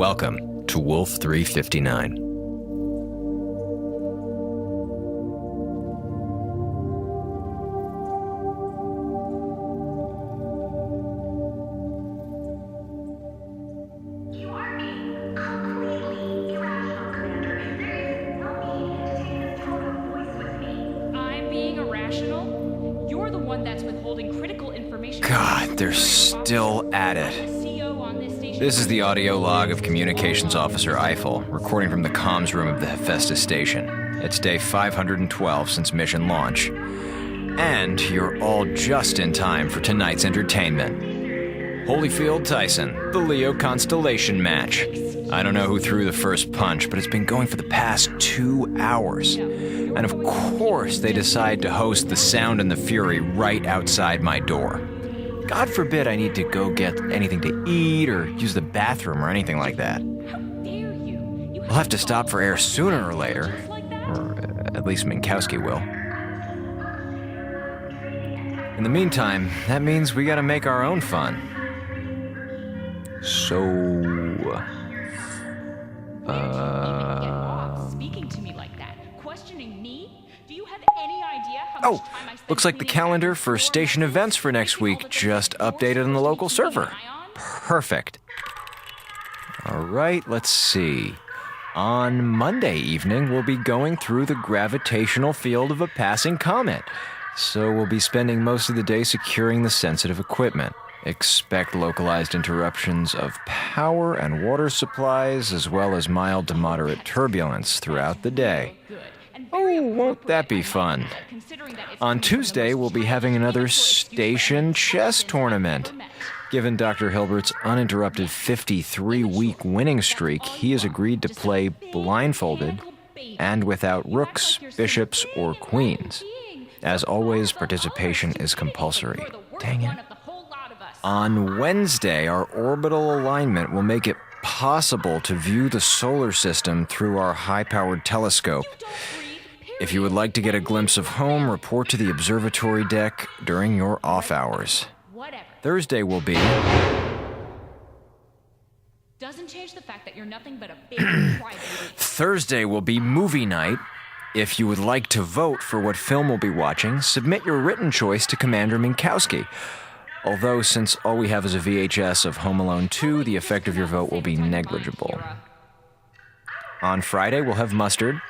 Welcome to Wolf 359. God, they're still at it. This is the audio log of Communications Officer Eiffel, recording from the comms room of the Hephaestus station. It's day 512 since mission launch. And you're all just in time for tonight's entertainment. Holyfield-Tyson, the Leo Constellation match. I don't know who threw the first punch, but it's been going for the past 2 hours. And of course they decide to host the Sound and the Fury right outside my door. God forbid I need to go get anything to eat or use the bathroom or anything like that. We'll have to stop for air sooner or later, or at least Minkowski will. In the meantime, that means we gotta make our own fun. Speaking to me like that, questioning me? Do you have any idea how much time I spend looks like the calendar for station events for next week just updated on the local server. Perfect. All right, let's see. On Monday evening, we'll be going through the gravitational field of a passing comet. So we'll be spending most of the day securing the sensitive equipment. Expect localized interruptions of power and water supplies, as well as mild to moderate turbulence throughout the day. Oh, won't that be fun? On Tuesday, we'll be having another station chess tournament. Given Dr. Hilbert's uninterrupted 53-week winning streak, he has agreed to play blindfolded and without rooks, bishops, or queens. As always, participation is compulsory. Dang it. On Wednesday, our orbital alignment will make it possible to view the solar system through our high-powered telescope. If you would like to get a glimpse of home, report to the observatory deck during your off hours. Thursday will be... Doesn't change the fact that you're nothing but a big crybaby. Thursday will be movie night. If you would like to vote for what film we'll be watching, submit your written choice to Commander Minkowski. Although, since all we have is a VHS of Home Alone 2, the effect of your vote will be negligible. On Friday, we'll have mustard.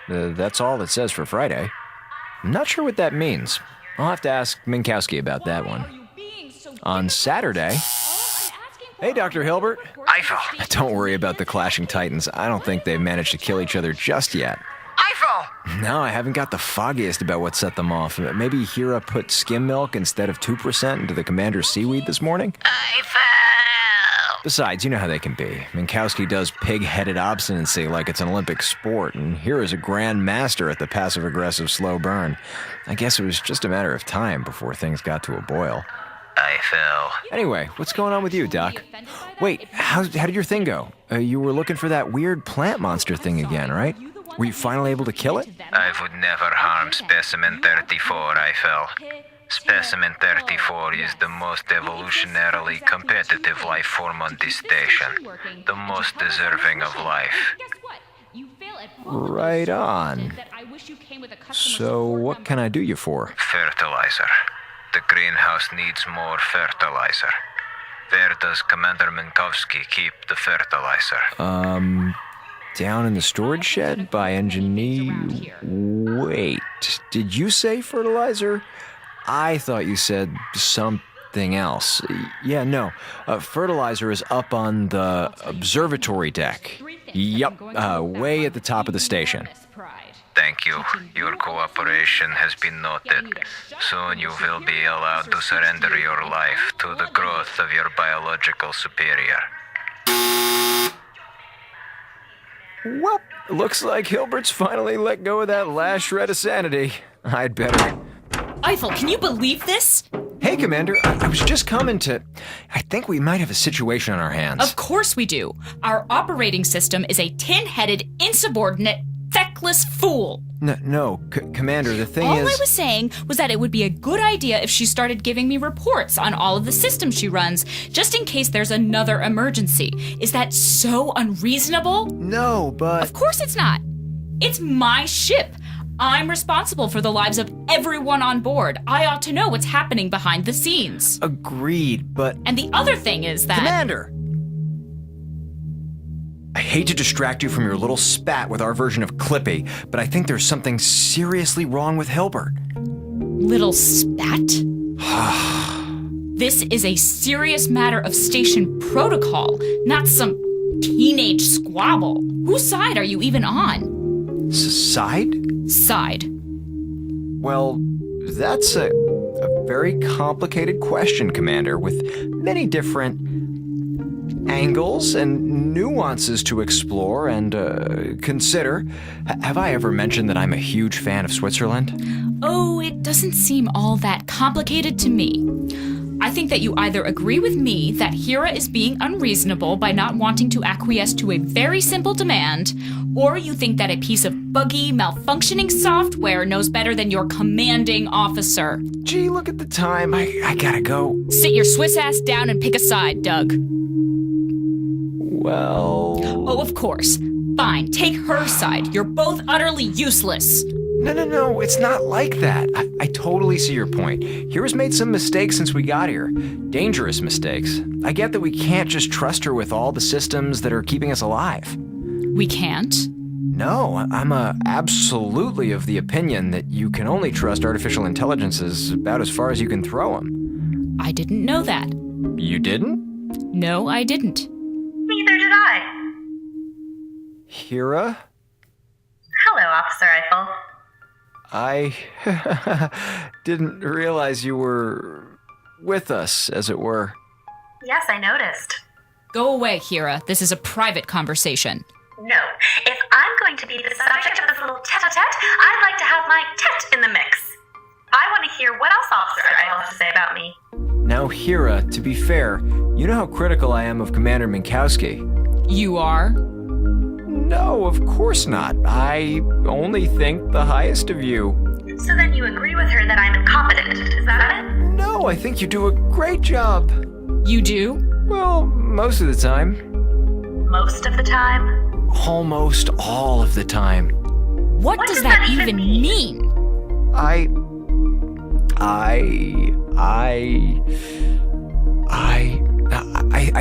That's all it says for Friday. I'm not sure what that means. I'll have to ask Minkowski about that one. On Saturday... Hey, Dr. Hilbert. Eiffel. Don't worry about the clashing titans. I don't think they've managed to kill each other just yet. Eiffel! No, I haven't got the foggiest about what set them off. Maybe Hira put skim milk instead of 2% into the commander's seaweed this morning? Eiffel! Besides, you know how they can be. Minkowski does pig-headed obstinacy like it's an Olympic sport, and Hira's a grand master at the passive-aggressive slow burn. I guess it was just a matter of time before things got to a boil. Eiffel. Anyway, what's going on with you, Doc? Wait, how did your thing go? You were looking for that weird plant monster thing again, right? Were you finally able to kill it? I would never harm Specimen 34, Eiffel. Specimen 34 is the most evolutionarily competitive life form on this station. The most deserving of life. Right on. So, what can I do you for? Fertilizer. The greenhouse needs more fertilizer. Where does Commander Minkowski keep the fertilizer? Down in the storage shed by engineer... Wait, did you say fertilizer? I thought you said something else. Yeah, no. Fertilizer is up on the observatory deck. Yup, way at the top of the station. Thank you. Your cooperation has been noted. Soon you will be allowed to surrender your life to the growth of your biological superior. Well, looks like Hilbert's finally let go of that last shred of sanity. I'd better... Eiffel, can you believe this? Hey, Commander, I was just coming to... I think we might have a situation on our hands. Of course we do. Our operating system is a tin-headed, insubordinate feckless fool. No, Commander, the thing All is... I was saying was that it would be a good idea if she started giving me reports on all of the systems she runs, just in case there's another emergency. Is that so unreasonable? No, but... Of course it's not. It's my ship. I'm responsible for the lives of everyone on board. I ought to know what's happening behind the scenes. Agreed, but... And the other thing is that... Commander! I hate to distract you from your little spat with our version of Clippy, but I think there's something seriously wrong with Hilbert. Little spat? This is a serious matter of station protocol, not some teenage squabble. Whose side are you even on? Side? Side. Well, that's a very complicated question, Commander, with many different angles and nuances to explore and consider. Have I ever mentioned that I'm a huge fan of Switzerland? Oh, it doesn't seem all that complicated to me. I think that you either agree with me that Hera is being unreasonable by not wanting to acquiesce to a very simple demand, or you think that a piece of buggy, malfunctioning software knows better than your commanding officer. Gee, look at the time. I gotta go. Sit your Swiss ass down and pick a side, Doug. Well... Oh, of course. Fine, take her side. You're both utterly useless. No, it's not like that. I totally see your point. Hera's made some mistakes since we got here. Dangerous mistakes. I get that we can't just trust her with all the systems that are keeping us alive. We can't? No, I'm absolutely of the opinion that you can only trust artificial intelligences about as far as you can throw them. I didn't know that. You didn't? No, I didn't. Neither did I. Hera? Hello, Officer Eiffel. I didn't realize you were with us, as it were. Yes, I noticed. Go away, Hera. This is a private conversation. No, if I'm going to be the subject of this little tete-a-tete, I'd like to have my tet in the mix. I want to hear what else Officer Eiffel has to say about me. Now, Hera, to be fair, you know how critical I am of Commander Minkowski. You are? No, of course not. I only think the highest of you. So then you agree with her that I'm incompetent, is that it? No, I think you do a great job. You do? Well, most of the time. Most of the time? Almost all of the time. What does that even mean? I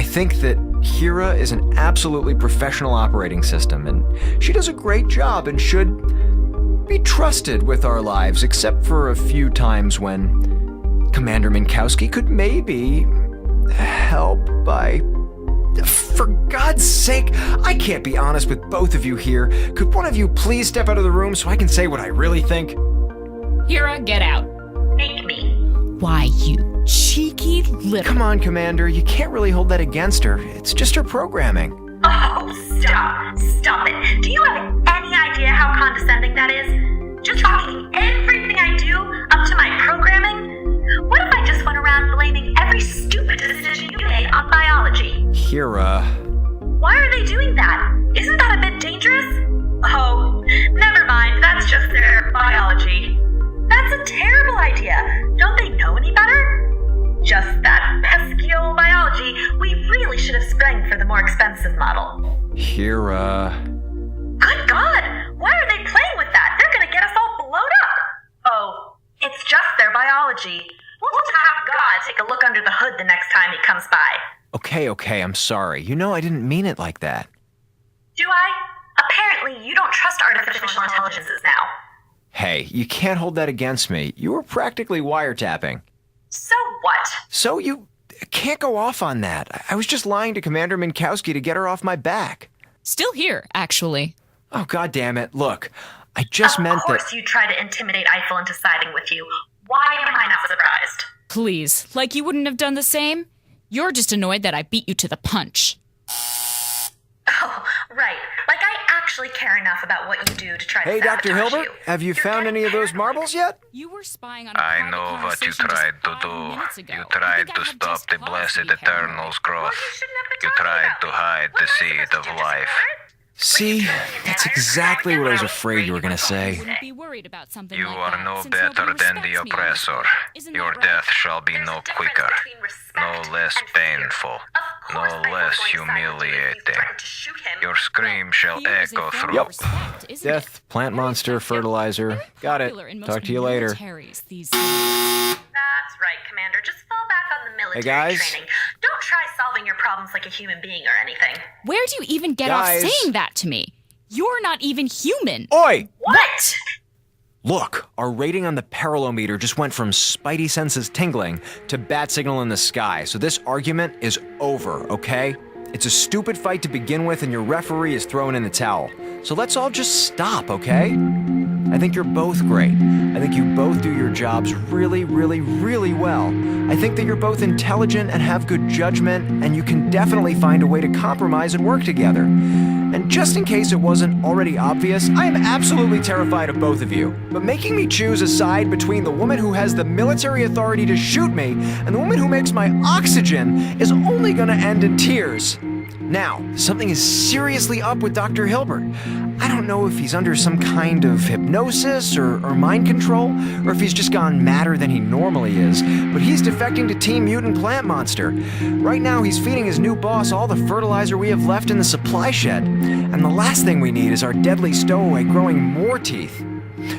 think that Hera is an absolutely professional operating system, and she does a great job and should be trusted with our lives, except for a few times when Commander Minkowski could maybe help by... For God's sake, I can't be honest with both of you here. Could one of you please step out of the room so I can say what I really think? Hera, get out. Make me. Why, you cheeky little... Come on, Commander. You can't really hold that against her. It's just her programming. Oh, stop. Stop it. Do you have any idea how condescending that is? Just talking everything I do up to my programming? What if I just went around blaming every stupid decision you made on biology? Hera... Why are they doing that? Isn't that a bit dangerous? Oh, never mind. That's just their biology. That's a terrible idea. Don't they know any better? Just that pesky old biology. We really should have sprang for the more expensive model. Hera... Good God! Why are they playing with that? They're gonna get us all blown up! Oh, it's just their biology. We'll just have God take a look under the hood the next time he comes by. Okay, I'm sorry. You know I didn't mean it like that. Do I? Apparently you don't trust artificial intelligences now. Hey, you can't hold that against me. You were practically wiretapping. So what? So you can't go off on that. I was just lying to Commander Minkowski to get her off my back. Still here, actually. Oh, God damn it. Look, I just meant that... Of course you try to intimidate Eiffel into siding with you. Why am I not surprised? Please, like you wouldn't have done the same? You're just annoyed that I beat you to the punch. Oh, right. Like I actually care enough about what you do to try to Hey, sabotage Dr. Hilbert, you. have you found any of those marbles yet? You were spying on a I private know what you conversation tried just to 5 do. minutes ago. You I tried think I to have stop just the cause blessed to be paranoid. Eternal's growth. Well, you shouldn't have been You talking tried about to me. hide What the am I seed supposed of to do, just life. ignore it? See, that's exactly what I was afraid you were going to say. Wouldn't be worried about something You like are that, no since nobody better than respects the me in this oppressor. world. Isn't Your that right? death shall be There's no a difference quicker, between respect no less and fear. painful, Of no course I won't less go inside with you if you humiliating. threaten to shoot him. Your scream shall Fear is a echo form through. of Yup. respect, isn't it? Death, plant monster, fertilizer. Got it. Popular in most Talk to you later. militaries these days. That's right, Commander. Just fall back on the military guys. training. Don't try solving your problems like a human being or anything. Where do you even get Guys. off saying that to me? You're not even human. Oi! What? Look, our rating on the parallelometer just went from spidey senses tingling to bat signal in the sky, so this argument is over, okay? It's a stupid fight to begin with, and your referee is throwing in the towel. So let's all just stop, okay? I think you're both great. I think you both do your jobs really, really, really well. I think that you're both intelligent and have good judgment, and you can definitely find a way to compromise and work together. And just in case it wasn't already obvious, I am absolutely terrified of both of you. But making me choose a side between the woman who has the military authority to shoot me and the woman who makes my oxygen is only gonna end in tears. Now, something is seriously up with Dr. Hilbert. I don't know if he's under some kind of hypnosis or mind control, or if he's just gone madder than he normally is, but he's defecting to Team Mutant Plant Monster. Right now, he's feeding his new boss all the fertilizer we have left in the supply shed. And the last thing we need is our deadly stowaway growing more teeth.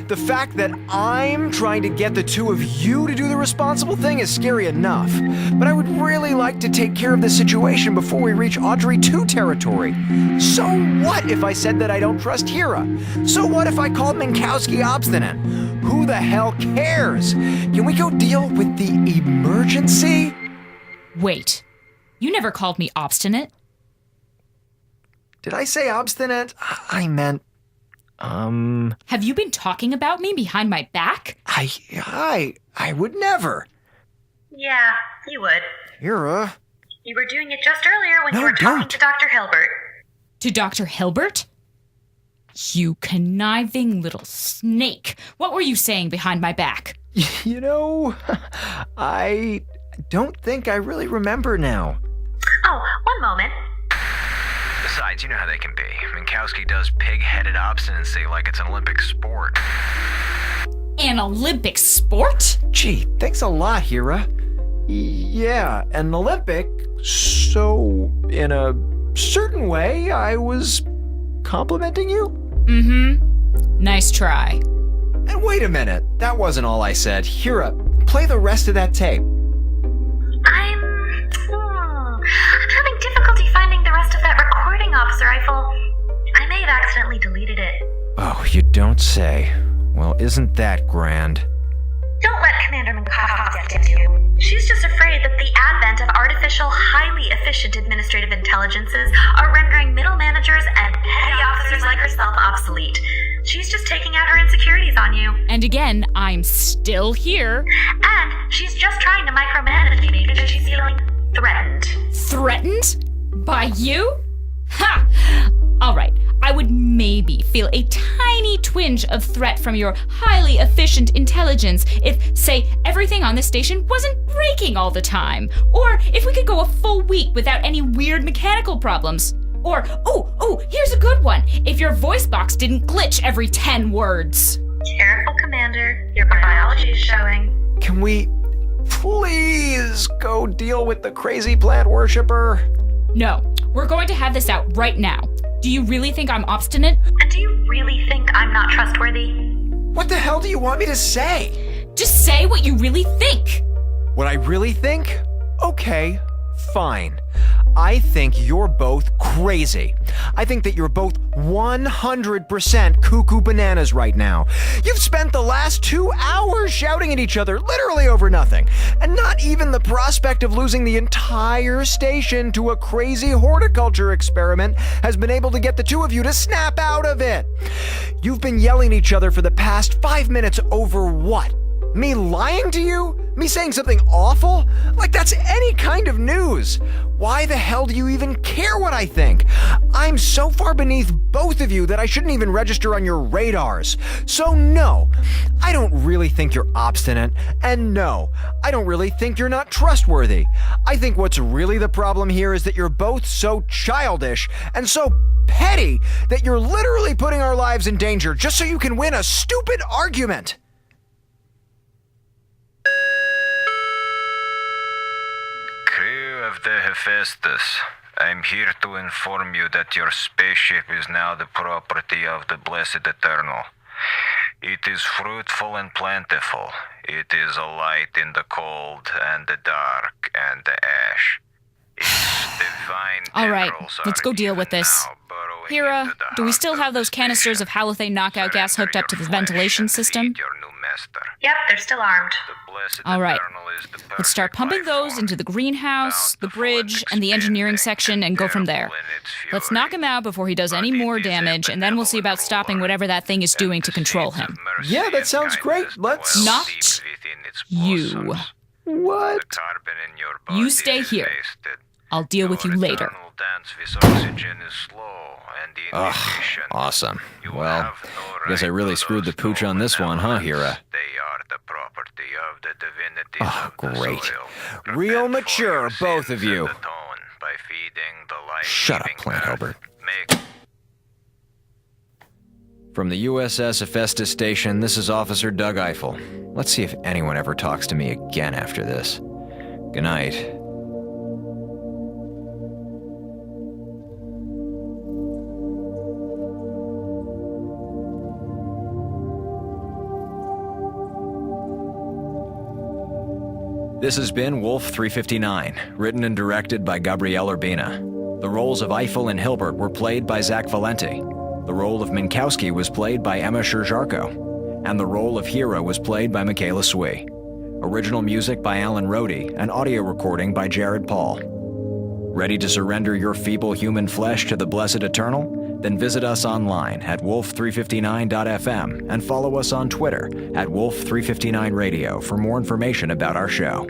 The fact that I'm trying to get the two of you to do the responsible thing is scary enough, but I would really like to take care of this situation before we reach Audrey 2 territory. So what if I said that I don't trust Hera? So what if I called Minkowski obstinate? Who the hell cares? Can we go deal with the emergency? Wait, you never called me obstinate. Did I say obstinate? I meant, Have you been talking about me behind my back? I would never. Yeah, you would. Hera. You were doing it just earlier when No, you were talking don't. to Dr. Hilbert. To Dr. Hilbert? You conniving little snake. What were you saying behind my back? You know, I don't think I really remember now. Oh, one moment. Besides, you know how they can be. Minkowski does pig-headed obstinacy like it's an Olympic sport. An Olympic sport? Gee, thanks a lot, Hera. Yeah, an Olympic, so in a certain way, I was complimenting you? Mm-hmm. Nice try. And wait a minute, that wasn't all I said. Hera, play the rest of that tape. I'm having difficulty finding the rest of that recording, Officer Eiffel. I may have accidentally deleted it. Oh, you don't say. Well, isn't that grand? Don't let Commander Minkowski get to you. She's just afraid that the advent of artificial, highly efficient administrative intelligences are rendering middle managers and petty officers like herself obsolete. She's just taking out her insecurities on you. And again, I'm still here. And she's just trying to micromanage me because she's feeling threatened. Threatened? By you? Ha! All right, I would maybe feel a tiny twinge of threat from your highly efficient intelligence if, say, everything on this station wasn't breaking all the time. Or if we could go a full week without any weird mechanical problems. Or, here's a good one. If your voice box didn't glitch every 10 words. Careful, Commander. Your biology is showing. Can we please go deal with the crazy plant worshiper? No, we're going to have this out right now. Do you really think I'm obstinate? And do you really think I'm not trustworthy? What the hell do you want me to say? Just say what you really think. What I really think? Okay, fine. I think you're both crazy. I think that you're both 100% cuckoo bananas right now. You've spent the last 2 hours shouting at each other, literally over nothing. And not even the prospect of losing the entire station to a crazy horticulture experiment has been able to get the two of you to snap out of it. You've been yelling at each other for the past 5 minutes over what? Me lying to you? Me saying something awful? Like that's any kind of news. Why the hell do you even care what I think? I'm so far beneath both of you that I shouldn't even register on your radars. So no, I don't really think you're obstinate. And no, I don't really think you're not trustworthy. I think what's really the problem here is that you're both so childish and so petty that you're literally putting our lives in danger just so you can win a stupid argument. Crew of the Hephaestus, I'm here to inform you that your spaceship is now the property of the Blessed Eternal. It is fruitful and plentiful. It is a light in the cold and the dark and the ash. Its divine All right, tendrils let's are go deal even with this. now burrowing Hera, into the do we heart still of have the those canisters of station. halothane knockout gas hooked up to the Surrender your ventilation flesh and system? feed your new master. Yep, they're still armed. The Blessed All right, Eternal is the let's start perfect pumping life those form. into the greenhouse, the Bountiful bridge, and and the engineering expanding, section and go from there. terrible in its Let's fury. knock him out before he does any But more it is a damage, and then we'll see about benevolent stopping ruler, whatever that thing is and doing to the control seeds of him. mercy Yeah, that and sounds great. kindness Let's- dwell Not deep within its you. bosoms. What? The carbon in your You body stay is here. wasted. I'll deal with you Your later. eternal dance with oxygen is slow and inefficient. Awesome. You Well, have no guess I right really to screwed the those pooch on this one, huh, elements. Hera? They are the property of the divinity Oh, of the great. soil. Real Repent for mature, your both sins of you. and atone by feeding the life Shut up, giving Plant earth. Hilbert. Make From the U.S.S. Hephaestus station, this is Officer Doug Eiffel. Let's see if anyone ever talks to me again after this. Good night. This has been Wolf 359, written and directed by Gabrielle Urbina. The roles of Eiffel and Hilbert were played by Zach Valenti. The role of Minkowski was played by Emma Sherjarko. And the role of Hera was played by Michaela Swee. Original music by Alan Rohde and audio recording by Jared Paul. Ready to surrender your feeble human flesh to the Blessed Eternal? Then visit us online at wolf359.fm and follow us on Twitter at wolf359radio for more information about our show.